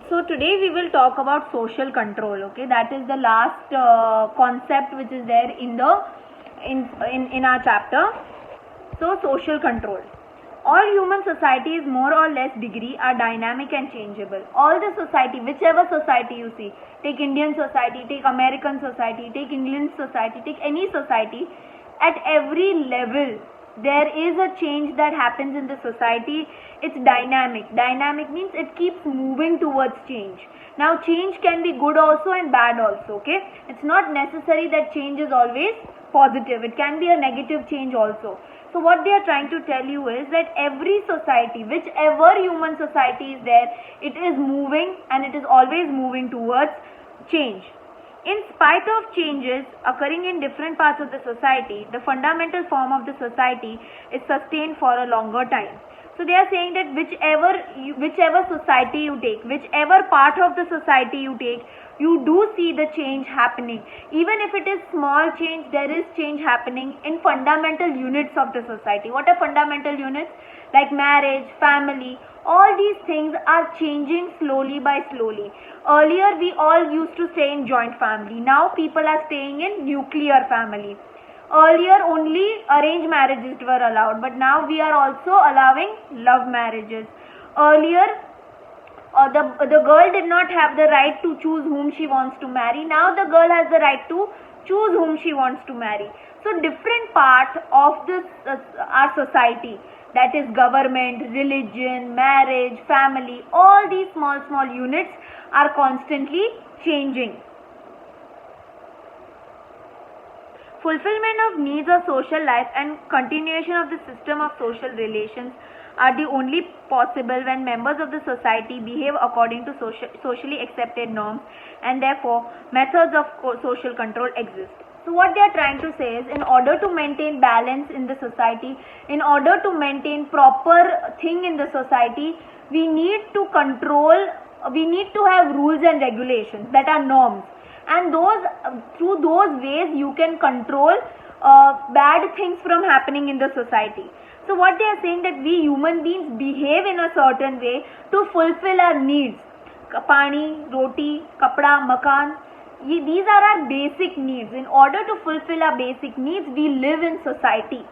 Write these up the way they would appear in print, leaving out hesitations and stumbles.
So today we will talk about social control. Okay, that is the last concept which is there in our chapter. So social control. All human societies, more or less degree, are dynamic and changeable. All the society, whichever society you see, take Indian society, take American society, take England society, take any society, at every level there is a change that happens in the society. It's dynamic. Dynamic means it keeps moving towards change. Now change can be good also and bad also. Okay, it's not necessary that change is always positive. It can be a negative change also. So what they are trying to tell you is that every society, whichever human society is there, it is moving and it is always moving towards change. In spite of changes occurring in different parts of the society, the fundamental form of the society is sustained for a longer time. So they are saying that whichever society you take, whichever part of the society you take, you do see the change happening. Even if it is small change, there is change happening in fundamental units of the society. What are fundamental units? Like marriage, family, all these things are changing slowly by slowly. Earlier we all used to stay in joint family. Now people are staying in nuclear family. Earlier only arranged marriages were allowed, but now we are also allowing love marriages. Earlier the girl did not have the right to choose whom she wants to marry. Now the girl has the right to choose whom she wants to marry. So different part of this our society, that is government, religion, marriage, family, all these small units are constantly changing. Fulfillment of needs of social life and continuation of the system of social relations are the only possible when members of the society behave according to socially accepted norms, and therefore methods of social control exist. So what they are trying to say is, in order to maintain balance in the society, in order to maintain proper thing in the society, we need to have rules and regulations that are norms, and through those ways you can control bad things from happening in the society. So what they are saying, that we human beings behave in a certain way to fulfill our needs. Pani, roti, kapda, makan. These are our basic needs. In order to fulfill our basic needs, we live in society.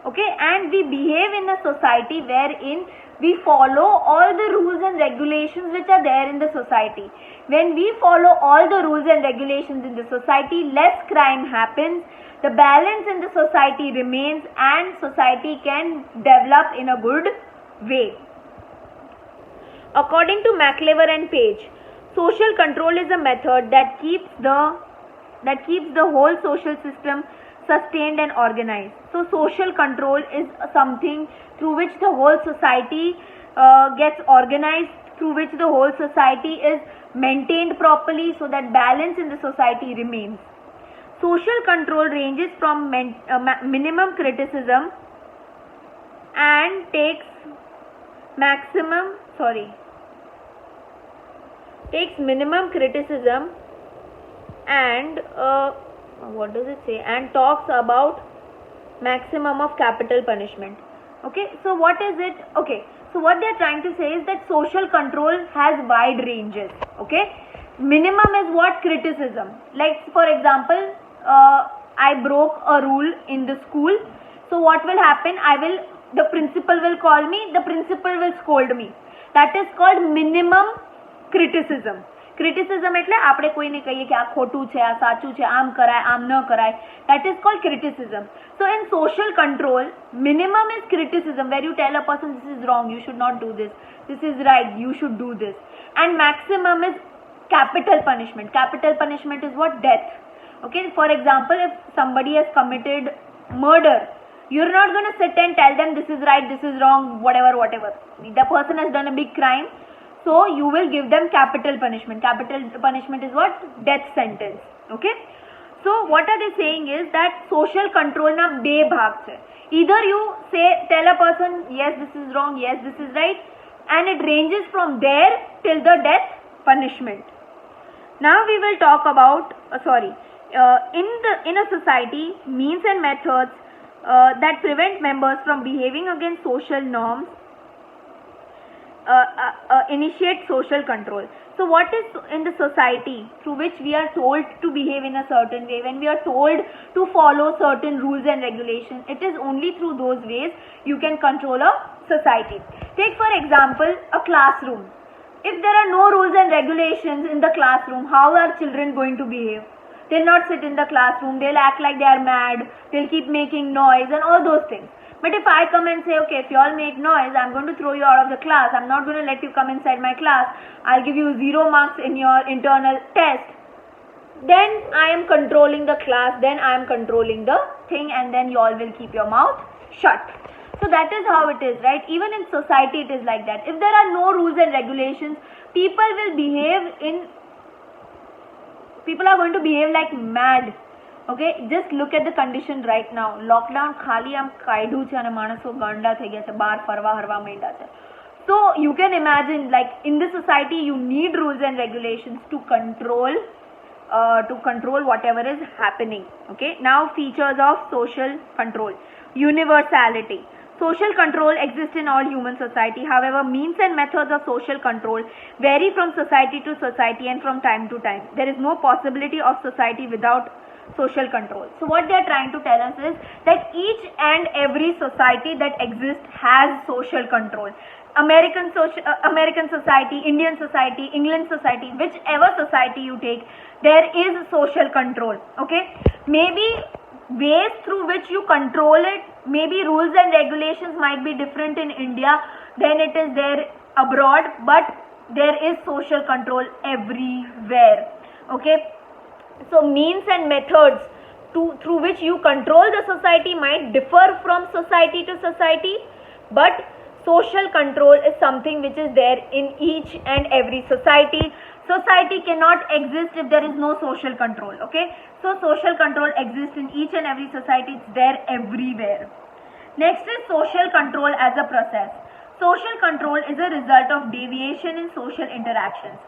Okay, and we behave in a society wherein we follow all the rules and regulations which are there in the society. When we follow all the rules and regulations in the society, less crime happens, the balance in the society remains, and society can develop in a good way. According to McLever and Page, social control is a method that keeps the whole social system sustained and organized. So social control is something through which the whole society gets organized, through which the whole society is maintained properly, so that balance in the society remains. Social control ranges from minimum criticism and takes minimum criticism and and talks about maximum of capital punishment. Okay, so what is it? Okay, so what they are trying to say is that social control has wide ranges. Okay, minimum is what? Criticism. Like for example, I broke a rule in the school, so what will happen? The principal will call me, the principal will scold me. That is called minimum criticism. Criticism એટલે આપણે કોઈને કહીએ કે આ ખોટું છે, આ સાચું છે, આમ કરાય, આમ ન કરાય. That is called criticism. So in social control, minimum is criticism, where you tell a person this is wrong, you should not do this, this is right, you should do this. And maximum is capital punishment. Capital punishment is what? Death. Okay, for example, if somebody has committed murder, you're not going to sit and tell them this is right, this is wrong, whatever. The person has done a big crime, so you will give them capital punishment. Capital punishment is what? Death sentence. Okay, so what are they saying is that social control na be bhag chhe. Either you tell a person yes this is wrong, yes this is right, and it ranges from there till the death punishment. Now we will talk about in a society, means and methods that prevent members from behaving against social norms initiate social control. So what is in the society through which we are told to behave in a certain way, when we are told to follow certain rules and regulations, it is only through those ways you can control a society. Take for example a classroom. If there are no rules and regulations in the classroom, how are children going to behave? They'll not sit in the classroom, they'll act like they are mad, they'll keep making noise and all those things. But if I come and say, okay, if you all make noise, I'm going to throw you out of the class, I'm not going to let you come inside my class, I'll give you 0 marks in your internal test, then I am controlling the class, then I am controlling the thing, and then you all will keep your mouth shut. So that is how it is, right? Even in society it is like that. If there are no rules and regulations, people are going to behave like mad. Okay, just look at the condition right now. Lockdown ખાલી આમ કાઢ્યું છે અને માણસો ગાંડા થઈ ગયા છે, બહાર ફરવા હરવા માંડ્યા છે. So you can imagine, like in this society you need rules and regulations to control whatever is happening. Okay, now features of social control. Universality. Social control exists in all human society. However, means and methods of social control vary from society to society and from time to time. There is no possibility of society without social control. So what they are trying to tell us is that each and every society that exists has social control. American society, Indian society, England society, whichever society you take, there is social control. Okay, maybe ways through which you control it, maybe rules and regulations might be different in India than it is there abroad, but there is social control everywhere. Okay, so means and methods through which you control the society might differ from society to society, but social control is something which is there in each and every society. Society cannot exist if there is no social control. Okay, so social control exists in each and every society. It's there everywhere. Next is social control as a process. Social control is a result of deviation in social interactions.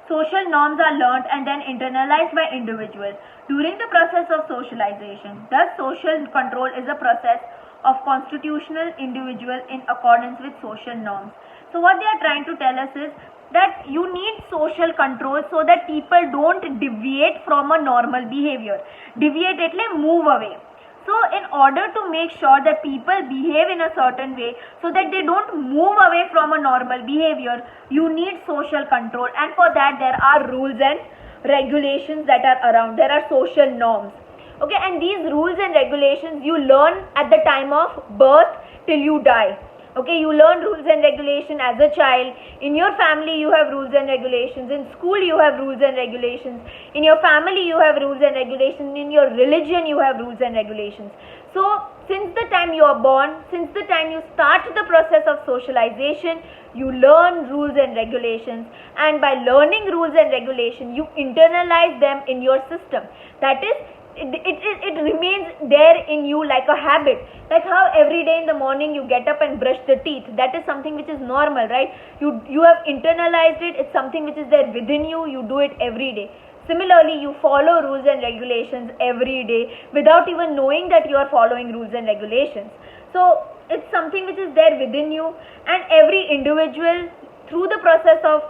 Social norms are learnt and then internalized by individuals during the process of socialization. Thus, social control is a process of constitutional individual in accordance with social norms. So what they are trying to tell us is that you need social control so that people don't deviate from a normal behavior. Deviate એટલે move away. So in order to make sure that people behave in a certain way so that they don't move away from a normal behavior, you need social control, and for that there are rules and regulations that are around. There are social norms. Okay, and these rules and regulations you learn at the time of birth till you die. Okay, you learn rules and regulations as a child. In your family you have rules and regulations. In school you have rules and regulations. In your family you have rules and regulations. In your religion you have rules and regulations. So since the time you are born, since the time you start the process of socialization, you learn rules and regulations, and by learning rules and regulations you internalize them in your system. That is, it remains there in you like a habit. Like how every day in the morning you get up and brush the teeth. That is something which is normal, right? You have internalized it. It's something which is there within you. You do it every day. Similarly, you follow rules and regulations every day without even knowing that you are following rules and regulations. So it's something which is there within you, and every individual through the process of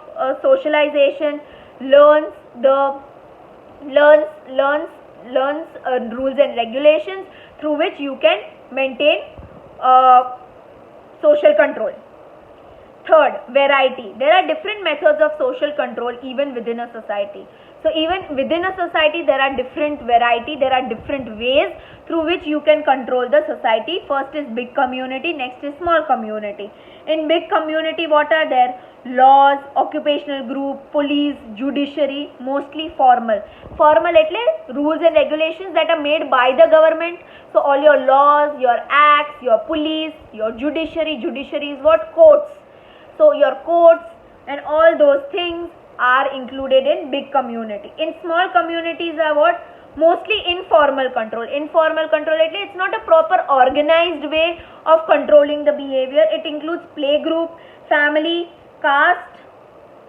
socialization learns rules and regulations through which you can maintain social control. Third, variety. There are different methods of social control even within a society. So even within a society there are different variety, there are different ways through which you can control the society. First is big community, next is small community. In big community, what are there? Laws, occupational group, police, judiciary, mostly formal. Formal એટલે rules and regulations that are made by the government. So all your laws, your acts, your police, your judiciary. Judiciary is what? Courts. So your courts and all those things are included in big community. In small communities are what? Mostly informal control. Informal control, it's not a proper organized way of controlling the behavior. It includes playgroup, family, caste,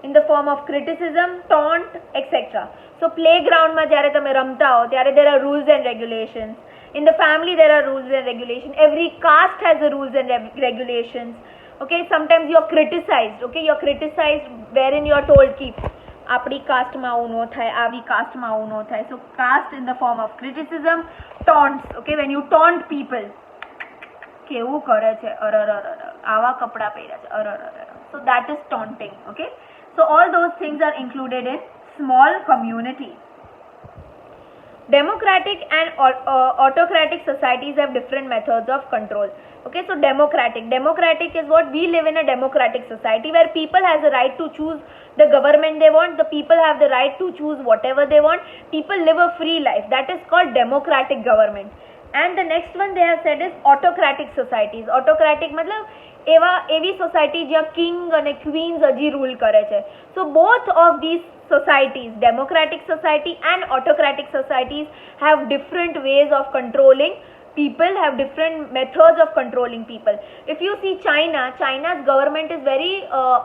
in the form of criticism, taunt, etc. So playground માં જ્યારે તમે રમતા હો ત્યારે there are rules and regulations. In the family there are rules and regulations. Every caste has a rules and regulations. Okay, sometimes you are criticized. Okay, you are criticized wherein you are told ki આપણી કાસ્ટમાં આવું ન થાય, આવી કાસ્ટમાં આવું ન થાય. So caste in the form of criticism. Taunts. Okay, when you taunt people, કેવું કરે છે, આવા કપડા પહેર્યા છે, so that is taunting. Okay, so all those things are included in small community. Democratic and autocratic societies have different methods of control. Okay, so democratic is what we live in, a democratic society where people has the right to choose the government they want. The people have the right to choose whatever they want. People live a free life. That is called democratic government. And the next one they have said is autocratic societies. Autocratic matlab એવી society જ્યાં king અને Queens હજી rule કરે છે. So both of these societies, democratic society and autocratic societies, have different ways of controlling people, have different methods of controlling people. If you see China's government is very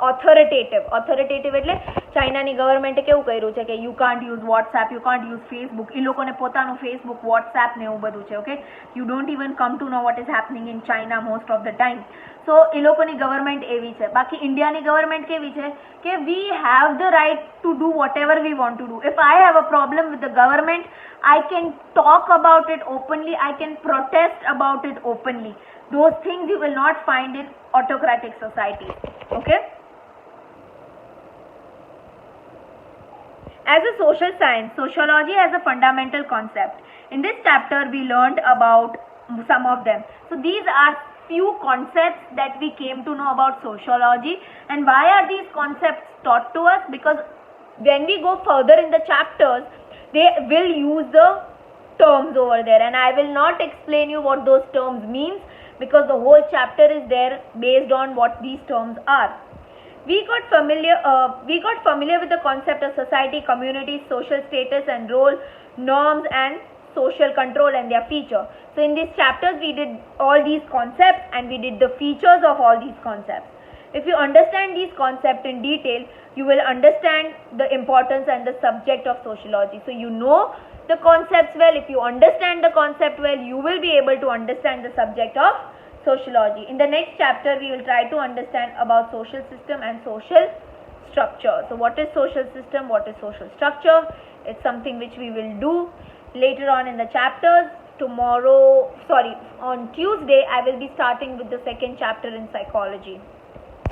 authoritative એટલે ચાઇનાની ગવર્મેન્ટે કેવું કર્યું છે કે you can't use WhatsApp, you can't use Facebook. એ લોકોને પોતાનું Facebook, WhatsApp ને એવું બધું છે. Okay, you don't even come to know what is happening in China most of the time. So એ લોકોની ગવર્મેન્ટ એવી છે. બાકી ઇન્ડિયાની ગવર્મેન્ટ કેવી છે કે we have the right to do whatever we want to do. If I have a problem with the government, I can talk about it openly, I can protest about it openly. Those things you will not find in autocratic societies. Okay, as a social science, sociology has a fundamental concept. In this chapter we learned about some of them. So these are few concepts that we came to know about sociology. And why are these concepts taught to us? Because when we go further in the chapters, they will use the terms over there, and I will not explain you what those terms means, because the whole chapter is there based on what these terms are. We got familiar with the concept of society, community, social status and role, norms and social control and their feature. So in these chapters we did all these concepts and we did the features of all these concepts. If you understand these concepts in detail, you will understand the importance and the subject of sociology. So you know the concepts well. If you understand the concept well, you will be able to understand the subject of sociology. In the next chapter we will try to understand about social system and social structure. So what is social system, what is social structure? It's something which we will do later on in the chapters. On Tuesday I will be starting with the second chapter in psychology.